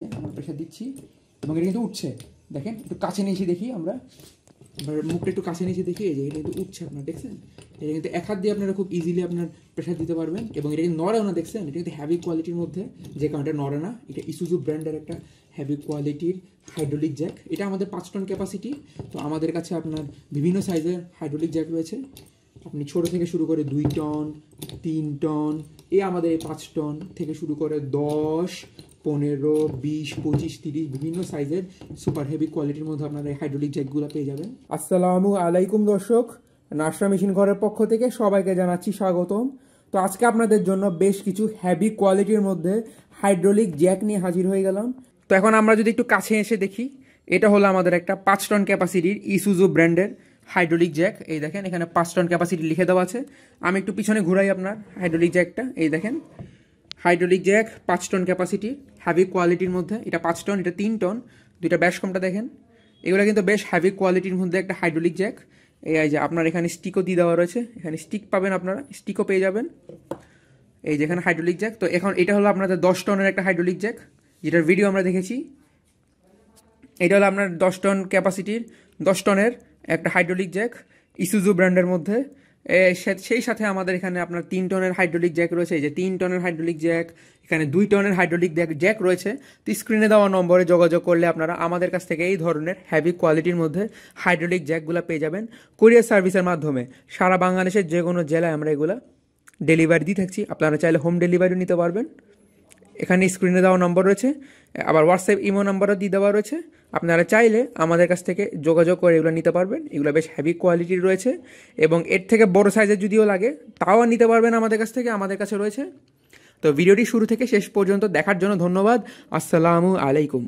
Pressure দিচ্ছি এবং এটা কিন্তু উঠছে। দেখেন একটু কাছে নিয়ে এসে দেখি আমরা, মুখটা একটু কাছে নিয়ে এসে দেখি, এই যে এটা কিন্তু উঠছে, আপনারা দেখছেন। এটা কিন্তু এক হাত দিয়ে আপনারা খুব ইজিলি আপনার প্রেশার দিতে পারবেন এবং এটা কিন্তু নড়েও না, দেখছেন। এটা কিন্তু হ্যাভি কোয়ালিটির মধ্যে, যে কারণে এটা নড়ে না। এটা ইসুজু ব্র্যান্ডের একটা হ্যাভি কোয়ালিটির হাইড্রোলিক জ্যাক। এটা আমাদের 5 টন ক্যাপাসিটি। তো আমাদের কাছে আপনার বিভিন্ন সাইজের হাইড্রোলিক জ্যাক রয়েছে। আপনি ছোটো থেকে শুরু করে 2 টন, 3 টন, আমাদের এই 5 টন থেকে শুরু করে 10, 15, 20, 25, 30 বিভিন্ন সাইজের সুপার হেভি কোয়ালিটির মধ্যে আপনারা এই হাইড্রোলিক জ্যাকগুলো পেয়ে যাবেন। আসসালামু আলাইকুম দর্শক, নাশরা মেশিন ঘরের পক্ষ থেকে সবাইকে জানাচ্ছি স্বাগতম। তো আজকে আপনাদের জন্য বেশ কিছু হেভি কোয়ালিটির মধ্যে হাইড্রোলিক জ্যাক নিয়ে হাজির হয়ে গেলাম। তো এখন আমরা যদি একটু কাছে এসে দেখি, এটা হলো আমাদের একটা 5 টন ক্যাপাসিটির ইসুজু ব্র্যান্ডের হাইড্রোলিক জ্যাক। এই দেখেন এখানে 5 টন ক্যাপাসিটি লিখে দেওয়া আছে। আমি একটু পিছনে ঘুরাই আপনার হাইড্রোলিক জ্যাকটা। এই দেখেন hydraulic jack 5 ton capacity, heavy কোয়ালিটির মধ্যে। এটা 5 টন, এটা 3 টন। দুইটা ব্যাস কমটা দেখেন, এগুলো কিন্তু বেশ হ্যাভি কোয়ালিটির মধ্যে একটা হাইড্রোলিক জ্যাক। এই যে আপনার এখানে স্টিকও দিয়ে দেওয়া রয়েছে, এখানে স্টিক পাবেন, আপনারা স্টিকও পেয়ে যাবেন। এই যেখানে হাইড্রোলিক জ্যাক। তো এখন এটা হলো আপনাদের 10 টনের একটা হাইড্রোলিক জ্যাক, যেটার ভিডিও আমরা দেখেছি। এটা হলো আপনার 10 টন ক্যাপাসিটির 10 টনের একটা হাইড্রোলিক জ্যাক ইসুজু ব্র্যান্ডের মধ্যে। সেই সাথে আমাদের এখানে আপনার 3 টনের হাইড্রোলিক জ্যাক রয়েছে। এই যে 3 টনের হাইড্রোলিক জ্যাক, এখানে 2 টনের হাইড্রোলিক জ্যাক রয়েছে। তো স্ক্রিনে দেওয়া নম্বরে যোগাযোগ করলে আপনারা আমাদের কাছ থেকে এই ধরনের হ্যাভি কোয়ালিটির মধ্যে হাইড্রোলিক জ্যাকগুলো পেয়ে যাবেন কুরিয়ার সার্ভিসের মাধ্যমে। সারা বাংলাদেশের যে কোনো জেলায় আমরা এগুলো ডেলিভারি দিয়ে থাকছি। আপনারা চাইলে হোম ডেলিভারিও নিতে পারবেন। এখানে স্ক্রিনে দেওয়া নম্বর রয়েছে, আবার হোয়াটসঅ্যাপ ইমো নাম্বারও দিয়ে দেওয়া রয়েছে। আপনারা চাইলে আমাদের কাছ থেকে যোগাযোগ করে এগুলো নিতে পারবেন। এগুলো বেশ হেভি কোয়ালিটির রয়েছে এবং এর থেকে বড় সাইজের যদিও লাগে তাও নিতে পারবেন আমাদের কাছ থেকে, আমাদের কাছে রয়েছে। তো ভিডিওটি শুরু থেকে শেষ পর্যন্ত দেখার জন্য ধন্যবাদ। আসসালামু আলাইকুম।